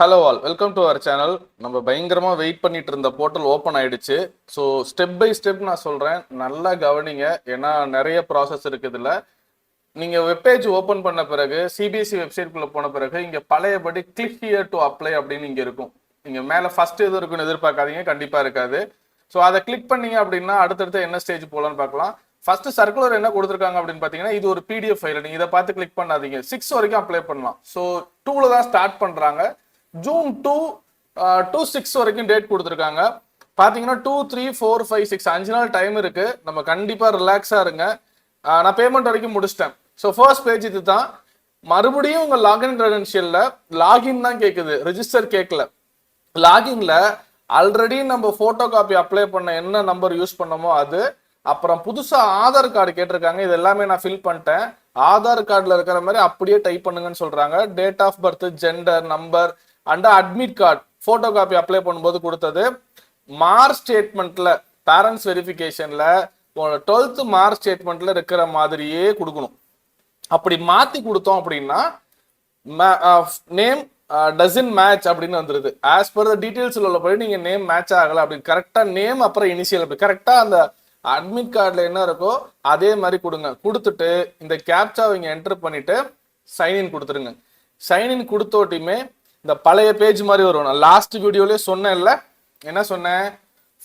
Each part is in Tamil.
Hello all, welcome to our channel. நம்ம பயங்கரமாக வெயிட் பண்ணிட்டு இருந்த போர்ட்டல் ஓப்பன் ஆயிடுச்சு. ஸோ ஸ்டெப் பை ஸ்டெப் நான் சொல்கிறேன், நல்லா கவனிங்க. ஏன்னா நிறைய ப்ராசஸ் இருக்குது இதில். நீங்கள் வெப்பேஜ் ஓப்பன் பண்ண பிறகு சிபிஎஸ்சி வெப்சைட்குள்ளே போன பிறகு இங்கே பழையபடி கிளிக் ஹியர் டு அப்ளை அப்படின்னு இங்கே இருக்கும். நீங்கள் மேலே ஃபர்ஸ்ட் எது இருக்குன்னு எதிர்பார்க்காதீங்க, கண்டிப்பாக இருக்காது. ஸோ அதை கிளிக் பண்ணீங்க அப்படின்னா அடுத்தடுத்து என்ன ஸ்டேஜ் போகலான்னு பார்க்கலாம். ஃபர்ஸ்ட் சர்க்குலர் என்ன கொடுத்துருக்காங்க அப்படின்னு பார்த்தீங்கன்னா, இது ஒரு பிடிஎஃப் ஃபைல். நீங்கள் இதை பார்த்து கிளிக் பண்ணாதீங்க, 6 வரைக்கும் அப்ளை பண்ணலாம். ஸோ 2ல் தான் ஸ்டார்ட் பண்ணுறாங்க. ஜூன் 2 6 வரைக்கும் டேட் கொடுத்துருக்காங்க. பார்த்தீங்கன்னா 2 3 4 5 6 5 நாள் டைம் இருக்கு. நம்ம கண்டிப்பாக ரிலாக்ஸாக இருங்க. நான் பேமெண்ட் வரைக்கும் முடிச்சிட்டேன். ஸோ ஃபர்ஸ்ட் பேஜ் இது தான். மறுபடியும் உங்கள் லாகின் கிரெடென்ஷியலில் லாகின் தான் கேட்குது, ரிஜிஸ்டர் கேட்கல. லாகின்ல ஆல்ரெடி நம்ம ஃபோட்டோ காப்பி அப்ளை பண்ண என்ன நம்பர் யூஸ் பண்ணமோ அது, அப்புறம் புதுசாக ஆதார் கார்டு கேட்டிருக்காங்க. இது எல்லாமே நான் ஃபில் பண்ணிட்டேன். ஆதார் கார்டில் இருக்கிற மாதிரி அப்படியே டைப் பண்ணுங்கன்னு சொல்கிறாங்க. Date of birth, gender, number and admit card photocopy apply பண்ணும்போது கொடுத்தது. மார்க் ஸ்டேட்மெண்ட்ல பேரண்ட்ஸ் வெரிஃபிகேஷன்ல 12th மார்க் ஸ்டேட்மெண்ட்ல இருக்கிற மாதிரியே கொடுக்கணும். அப்படி மாத்தி கொடுத்தோம் அப்படின்னா நேம் டசன்ட் மேட்ச் அப்படின்னு வந்துருது. ஆஸ் பர் த டீடைல்ஸ் உள்ளபடி நீங்க நேம் மேட்ச் ஆகல அப்படின்னு கரெக்டா நேம் அப்புறம் இனிஷியல் அப்படி கரெக்டா அந்த அட்மிட் கார்டில் என்ன இருக்கோ அதே மாதிரி கொடுங்க. கொடுத்துட்டு இந்த கேப்சாவை இங்கே என்டர் பண்ணிட்டு சைன்இன் கொடுத்துருங்க. சைன்இன் கொடுத்தோட்டியுமே இந்த பழைய பேஜ் மாதிரி வரும். நான் லாஸ்ட் வீடியோலேயே சொன்னேன்ல, என்ன சொன்னேன்,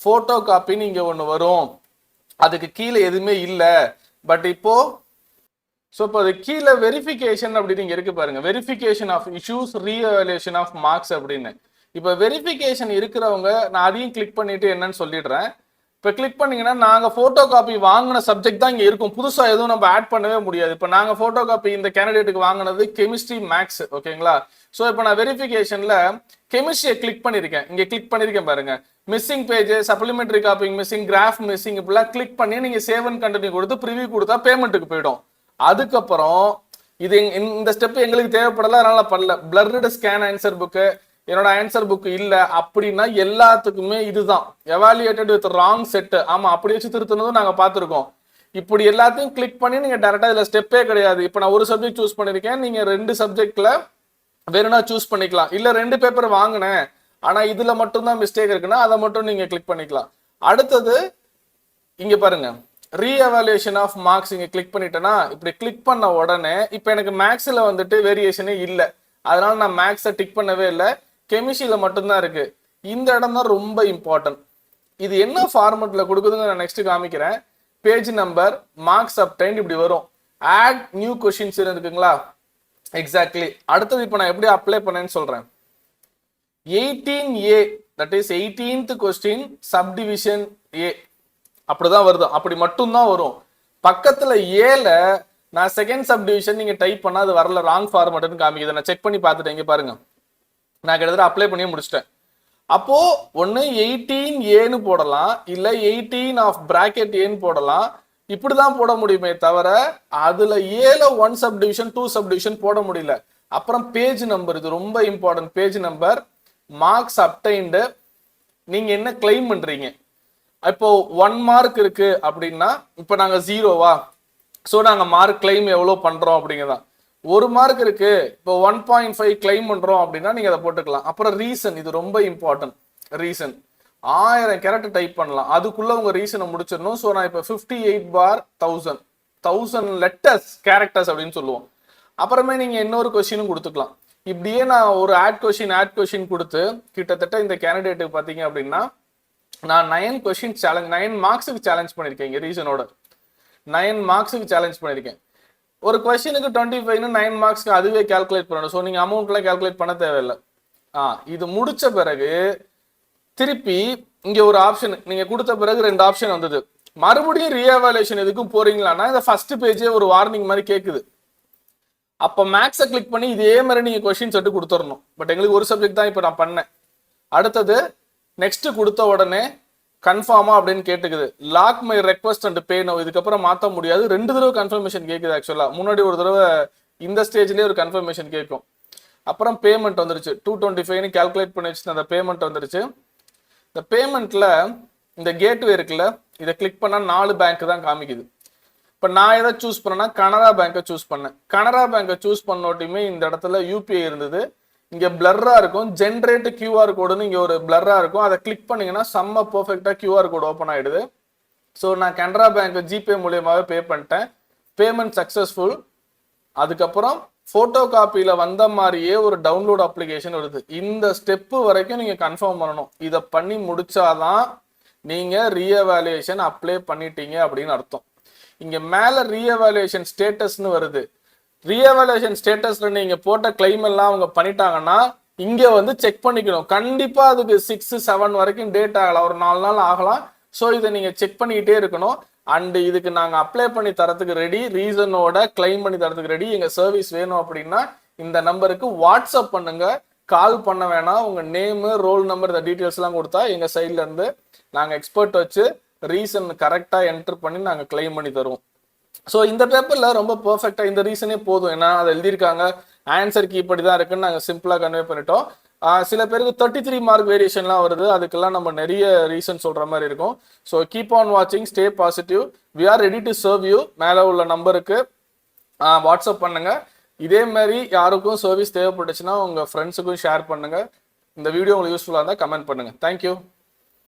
ஃபோட்டோ காப்பின்னு இங்கே ஒன்று வரும், அதுக்கு கீழே எதுவுமே இல்லை. பட் இப்போ அது கீழே வெரிஃபிகேஷன் அப்படின்னு இங்கே இருக்கு பாருங்க, verification of issues, re-evaluation of marks அப்படின்னு. இப்போ வெரிஃபிகேஷன் இருக்கிறவங்க நான் அதையும் கிளிக் பண்ணிட்டு என்னன்னு சொல்லிடுறேன். இப்போ கிளிக் பண்ணீங்கன்னா நாங்கள் ஃபோட்டோ காப்பி வாங்கின சப்ஜெக்ட் தான் இங்கே இருக்கும். புதுசாக எதுவும் நம்ம ஆட் பண்ணவே முடியாது. இப்போ நாங்கள் ஃபோட்டோ காப்பி இந்த கேண்டிடேட்டுக்கு வாங்கினது கெமிஸ்ட்ரி மேக்ஸ், ஓகேங்களா. ஸோ இப்போ நான் வெரிஃபிகேஷனில் கெமிஸ்ட்ரியை கிளிக் பண்ணியிருக்கேன். இங்கே கிளிக் பண்ணியிருக்கேன் பாருங்க, missing page, supplementary copying missing, graph missing, இப்படிலாம் கிளிக் பண்ணி நீங்கள் சேவ் அண்ட் கண்டினியூ கொடுத்து ப்ரிவியூ கொடுத்தா பேமெண்ட்டுக்கு போயிடும். அதுக்கப்புறம் இது இந்த ஸ்டெப் எங்களுக்கு தேவைப்படல, அதனால பண்ணல. பிளர்டு ஸ்கேன் ஆன்சர் புக்கு, என்னோட ஆன்சர் புக் இல்லை அப்படின்னா எல்லாத்துக்குமே இதுதான் எவாலுவேட்டட் வித் ராங் செட். ஆமா, அப்படி வச்சு திருத்தினதும் நாங்கள் பார்த்துருக்கோம். இப்படி எல்லாத்தையும் கிளிக் பண்ணி நீங்கள் டேரெக்டாக இதில் ஸ்டெப்பே கிடையாது. இப்போ நான் ஒரு சப்ஜெக்ட் சூஸ் பண்ணியிருக்கேன், நீங்கள் 2 சப்ஜெக்டில் வேணும்னா சூஸ் பண்ணிக்கலாம். இல்லை 2 பேப்பர் வாங்கினேன் ஆனால் இதில் மட்டும்தான் மிஸ்டேக் இருக்குன்னா அதை மட்டும் நீங்கள் கிளிக் பண்ணிக்கலாம். அடுத்தது இங்கே பாருங்க, ரீஎவாலுவேஷன் ஆஃப் மார்க்ஸ் இங்கே கிளிக் பண்ணிட்டேன்னா இப்படி கிளிக் பண்ண உடனே இப்போ எனக்கு மேக்ஸில் வந்துட்டு வேரியேஷனே இல்லை, அதனால நான் மேக்ஸை டிக் பண்ணவே இல்லை, கெமிஸ்ட்ரியில் மட்டும்தான் இருக்கு. இந்த இடம் தான் ரொம்ப இம்பார்ட்டன்ட். இது என்ன ஃபார்மெட்ல கொடுக்குதுன்னு நான் நெக்ஸ்ட் காமிக்கிறேன். பேஜ் நம்பர், மார்க்ஸ் அப்டைன்ட் இப்படி வரும். ஆட் நியூ கொஸ்டின்ஸ் இருக்குங்களா, எக்ஸாக்ட்லி. அடுத்தது இப்போ நான் எப்படி அப்ளை பண்ணேன்னு சொல்றேன். 18A, that is 18th question subdivision A அப்படிதான் வருது. அப்படி மட்டும்தான் வரும். பக்கத்துல ஏல நான் செகண்ட் சப்டிவிஷன் நீங்க டைப் பண்ணா அது வரல, ராங் ஃபார்மேட்னு காமிக்குது. நான் செக் பண்ணி பார்த்துட்டேன். இங்க பாருங்க, நான் கிட்டத்தட்ட அப்ளை பண்ணி முடிச்சிட்டேன். அப்போ ஒன்னு 18Aன்னு போடலாம், இல்ல 18 ஆஃப் பிராக்கெட் ஏன்னு போடலாம். இப்படிதான் போட முடியுமே தவிர அதுல ஏல 1 சப்டிவிஷன் 2 சப்டிவிஷன் போட முடியல. அப்புறம் பேஜ் நம்பர், இது ரொம்ப important. Page number, marks obtained, நீங்க என்ன கிளைம் பண்றீங்க. இப்போ 1 மார்க் இருக்கு அப்படின்னா இப்போ நாங்க 0வா, ஸோ நாங்க மார்க் கிளைம் எவ்வளோ பண்றோம் அப்படிங்கதான். 1 மார்க் இருக்கு, இப்போ 1.5 கிளைம் பண்றோம் அப்படின்னா நீங்க அதை போட்டுக்கலாம். அப்புறம் ரீசன், இது ரொம்ப இம்பார்ட்டன்ட். ரீசன் 1000 கேரக்டர் டைப் பண்ணலாம், அதுக்குள்ள உங்க ரீசனை முடிச்சிடணும். ஸோ நான் இப்போ 58/1000 லெட்டர்ஸ் கேரக்டர்ஸ் அப்படின்னு சொல்லுவோம். அப்புறமே நீங்க இன்னொரு கொஸ்டினும் கொடுத்துக்கலாம். இப்படியே நான் ஒரு ஆட் கொஸ்டின் கொடுத்து கிட்டத்தட்ட இந்த கேண்டிடேட்டுக்கு பார்த்தீங்க அப்படின்னா நான் 9 கொஸ்டின் சேலஞ்ச், 9 மார்க்ஸுக்கு சேலஞ்ச் பண்ணியிருக்கேன். இங்கே ரீசனோட 9 மார்க்ஸுக்கு சேலஞ்ச் பண்ணியிருக்கேன். ஒரு கொஸ்டினுக்கு 25ன்னு 9 மார்க்ஸ்க்கு அதுவே கால்குலேட் பண்ணணும். ஸோ நீங்கள் அமௌண்ட்லாம் கால்குலேட் பண்ண தேவையில்லை. இது முடிச்ச பிறகு திருப்பி இங்கே ஒரு ஆப்ஷன் நீங்கள் கொடுத்த பிறகு 2 ஆப்ஷன் வந்தது. மறுபடியும் ரீஎவாலுவேஷன் எதுக்கும் போறீங்களான்னா இந்த ஃபர்ஸ்ட் பேஜே ஒரு வார்னிங் மாதிரி கேட்குது. அப்போ மேக்ஸை கிளிக் பண்ணி இதே மாதிரி நீங்கள் கொஸ்டின் செட்டு கொடுத்துடணும். பட் எங்களுக்கு ஒரு சப்ஜெக்ட் தான் இப்போ நான் பண்ணேன். அடுத்தது நெக்ஸ்ட் கொடுத்த உடனே கன்ஃபார்மா அப்படின்னு கேட்டுக்குது. Lock my request and pay now, இதுக்கப்புறம் மாற்ற முடியாது. 2 தடவை கன்ஃபர்மேஷன் கேட்குது. ஆக்சுவலா முன்னாடி ஒரு தடவை இந்த ஸ்டேஜ்லேயே ஒரு கன்ஃபர்மேஷன் கேட்கும். அப்புறம் பேமெண்ட் வந்துருச்சு, 225ன்னு கால்குலேட் பண்ணி வச்சு அந்த பேமெண்ட் வந்துருச்சு. இந்த பேமெண்ட்ல இந்த கேட்வே இருக்குல்ல, இதை கிளிக் பண்ணா 4 பேங்க் தான் காமிக்குது. இப்போ நான் எதை சூஸ் பண்ணேன்னா கனரா பேங்கை சூஸ் பண்ணேன். கனரா பேங்கை சூஸ் பண்ணோட்டியுமே இந்த இடத்துல யூபிஐ இருந்தது. இங்க பிளர்ரா இருக்கும், ஜென்ரேட் QR கோடுன்னு இங்க ஒரு பிளர்ரா இருக்கும். அதை கிளிக் பண்ணீங்கன்னா செம்ம பெர்ஃபெக்ட்டா QR கோடு ஓப்பன் ஆயிடுது. ஸோ நான் கனரா பேங்க் ஜிபே மூலியமாவே பே பண்ணிட்டேன். Payment successful. அதுக்கப்புறம் போட்டோ காப்பியில வந்த மாதிரியே ஒரு டவுன்லோட் அப்ளிகேஷன் வருது. இந்த ஸ்டெப்பு வரைக்கும் நீங்க கன்ஃபார்ம் பண்ணணும். இதை பண்ணி முடிச்சாதான் நீங்க ரீஎவாலுவேஷன் அப்ளை பண்ணிட்டீங்க அப்படின்னு அர்த்தம். இங்க மேல ரீஎவாலுவேஷன் ஸ்டேட்டஸ்னு வருது. ரீஎவாலுவேஷன் ஸ்டேட்டஸ்ல நீங்க போட்ட கிளைம் எல்லாம் அவங்க பண்ணிட்டாங்கன்னா இங்க வந்து செக் பண்ணிக்கணும். கண்டிப்பா அதுக்கு 6-7 வரைக்கும் டேட் ஆகலாம், ஒரு 4 நாள் ஆகலாம். ஸோ இதை நீங்க செக் பண்ணிக்கிட்டே இருக்கணும். அண்ட் இதுக்கு நாங்கள் அப்ளை பண்ணி தரத்துக்கு ரெடி, ரீசனோட கிளைம் பண்ணி தரத்துக்கு ரெடி. எங்கள் சர்வீஸ் வேணும் அப்படின்னா இந்த நம்பருக்கு வாட்ஸ்அப் பண்ணுங்க, கால் பண்ண வேணாம். உங்கள் நேமு, ரோல் நம்பர், இந்த டீட்டெயில்ஸ்லாம் கொடுத்தா எங்கள் சைட்ல இருந்து நாங்கள் எக்ஸ்பர்ட் வச்சு ரீசன் கரெக்டாக என்டர் பண்ணி நாங்கள் கிளைம் பண்ணி தருவோம். ஸோ இந்த பேப்பரில் ரொம்ப பர்ஃபெக்டாக இந்த ரீசனே போதும். ஏன்னா அதை எழுதியிருக்காங்க, ஆன்சர் கீ இப்படி தான் இருக்குன்னு நாங்கள் சிம்பிளாக கன்வே பண்ணிட்டோம். சில பேருக்கு 33 மார்க் வேரியேஷன்லாம் வருது. அதுக்கெல்லாம் நம்ம நிறைய ரீசன் சொல்ற மாதிரி இருக்கும். ஸோ கீப் ஆன் வாட்சிங், stay positive. We are ready to serve you. மேலே உள்ள நம்பருக்கு வாட்ஸ்அப் பண்ணுங்க. இதே மாதிரி யாருக்கும் சர்வீஸ் தேவைப்பட்டுச்சுன்னா உங்க ஃப்ரெண்ட்ஸுக்கும் ஷேர் பண்ணுங்க. இந்த வீடியோ உங்களுக்கு யூஸ்ஃபுல்லாக இருந்தால் கமெண்ட் பண்ணுங்க. தேங்க்யூ.